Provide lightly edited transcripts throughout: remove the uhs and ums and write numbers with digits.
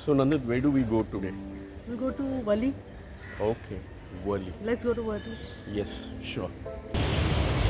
So Nandit, where do we go today? We go to Wali. Okay, Worli. Let's go to Wali. Yes, sure.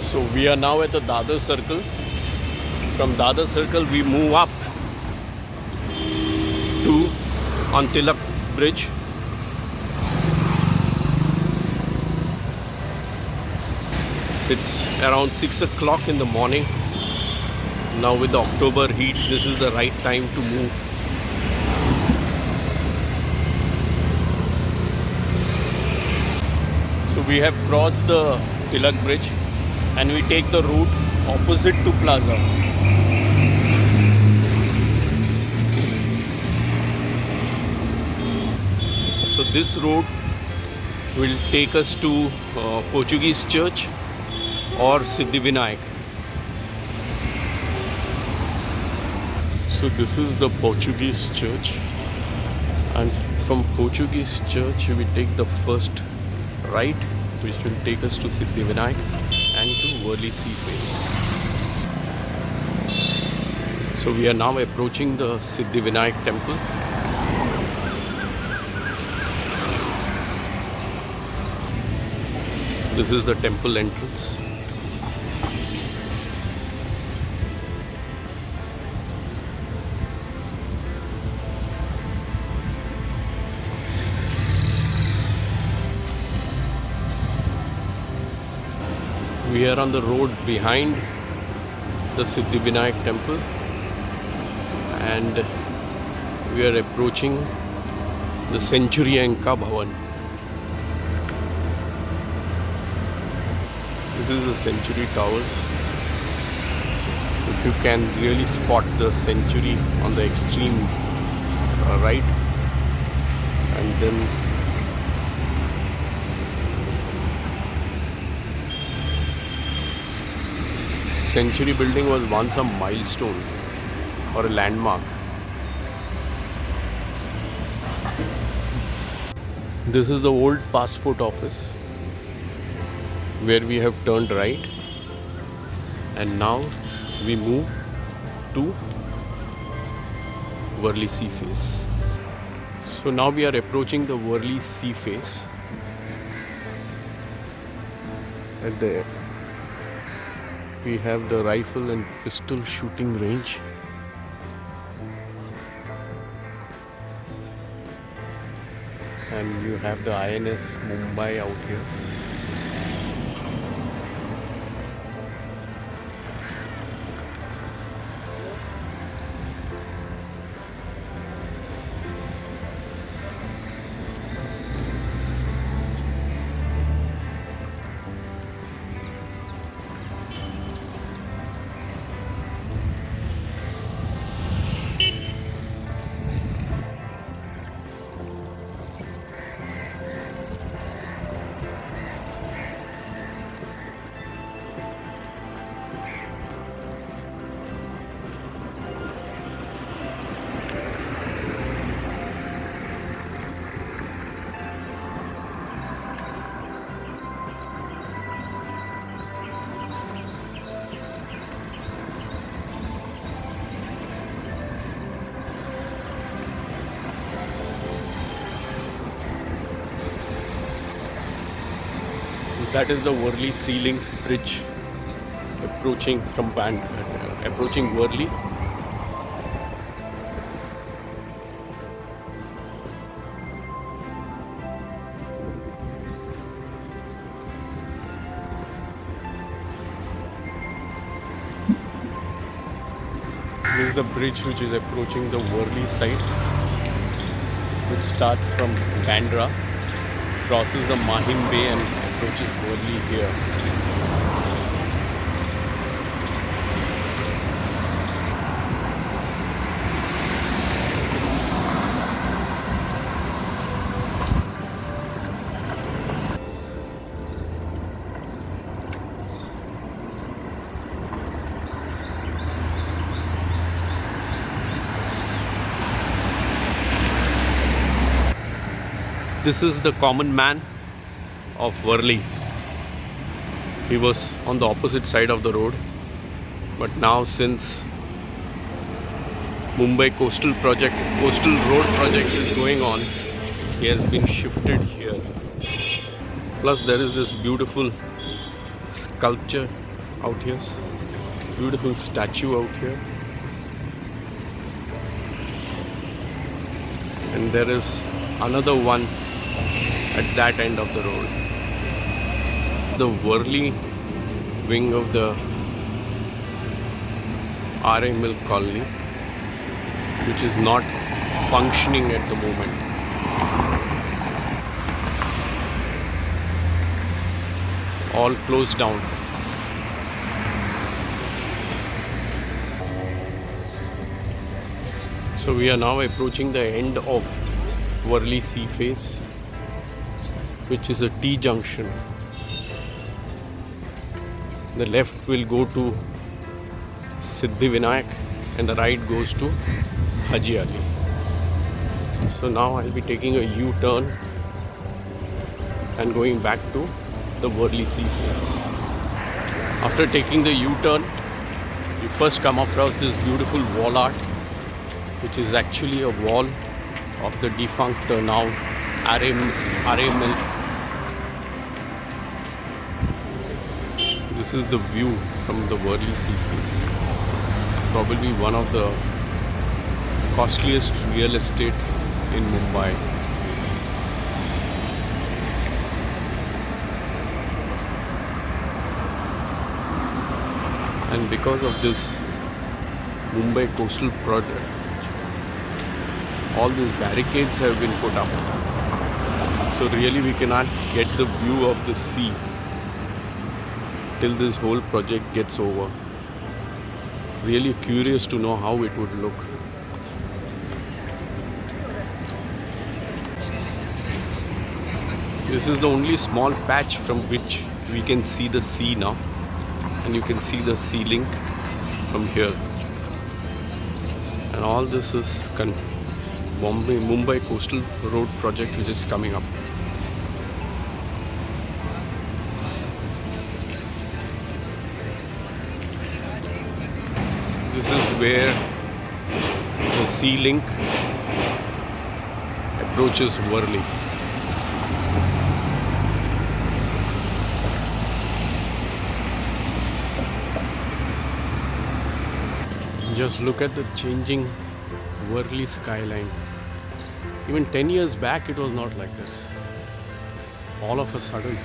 So we are now at the Dadar Circle. From Dadar Circle, we move up to on Tilak Bridge. It's around 6 o'clock in the morning. Now with the October heat, this is the right time to move. So we have crossed the Tilak Bridge and we take the route opposite to Plaza. So this road will take us to Portuguese Church or Siddhivinayak. So this is the Portuguese Church, and from Portuguese Church we take the first right, which will take us to Siddhivinayak and to Worli Seaface. So we are now approaching the Siddhivinayak temple. This is the temple entrance. We are on the road behind the Siddhivinayak temple and we are approaching the Centurianka Bhavan. This is the Century Towers. If you can really spot the Century on the extreme right, and then Century building was once a milestone or a landmark. This is the old passport office where we have turned right, and now we move to Worli Seaface. So now we are approaching the Worli Seaface. And there we have the rifle and pistol shooting range. And you have the INS Mumbai out here. That is the Worli Sea Link Bridge approaching from approaching Worli. This is the bridge which is approaching the Worli side, which starts from Bandra, crosses the Mahim Bay and approaches Worli here. This is the common man of Worli. He was on the opposite side of the road, but now since Mumbai Coastal Road project is going on. He has been shifted here. Plus there is this beautiful sculpture out here. Beautiful statue out here. And there is another one at that end of the road. The Worli wing of the RA Milk Colony, which is not functioning at the moment. All closed down. So we are now approaching the end of Worli Sea Face, which is a T junction. The left will go to Siddhivinayak and the right goes to Haji Ali. So now I'll be taking a U-turn and going back to the Worli Sea Face. After taking the U-turn, you first come across this beautiful wall art, which is actually a wall of the defunct now RA Milk. This is the view from the Worli Sea Face. Probably one of the costliest real estate in Mumbai. And because of this Mumbai coastal project, all these barricades have been put up. So really we cannot get the view of the sea till this whole project gets over. Really curious to know how it would look. This is the only small patch from which we can see the sea now, and you can see the sea link from here. And all this is Mumbai Coastal Road project, which is coming up. This is where the sea link approaches Worli. Just look at the changing Worli skyline. Even 10 years back it was not like this. All of a sudden.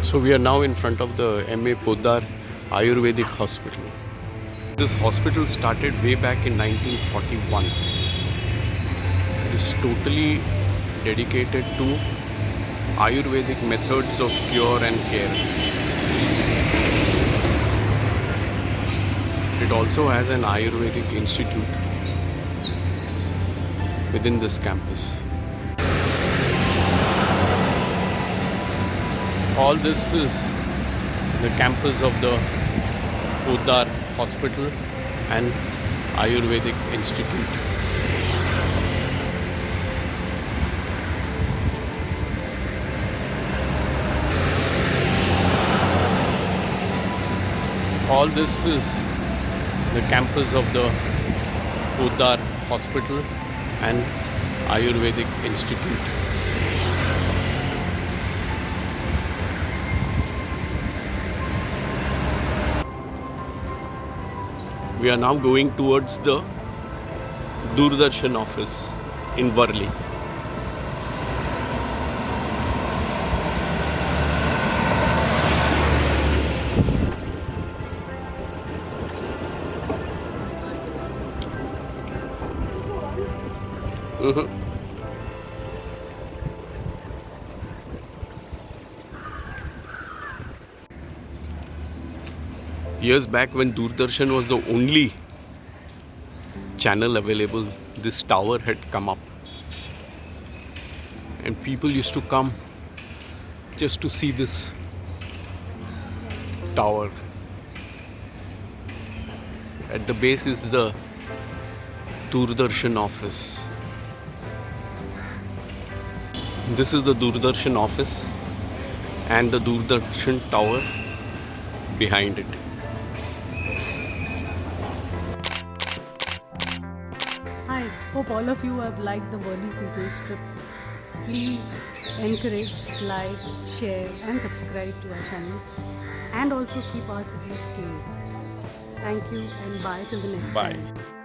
So we are now in front of the M.A. Poddar Ayurvedic Hospital. This hospital started way back in 1941. It is totally dedicated to Ayurvedic methods of cure and care. It also has an Ayurvedic institute within this campus. All this is the campus of the Poddar Hospital and Ayurvedic Institute. All this is the campus of the Poddar Hospital and Ayurvedic Institute. We are now going towards the Doordarshan office in Worli. Years back, when Doordarshan was the only channel available, this tower had come up. And people used to come just to see this tower. At the base is the Doordarshan office. This is the Doordarshan office and the Doordarshan tower behind it. Hi, hope all of you have liked the Worli Seaways trip. Please encourage, like, share, and subscribe to our channel, and also keep our cities clean. Thank you, and bye till the next Bye. time.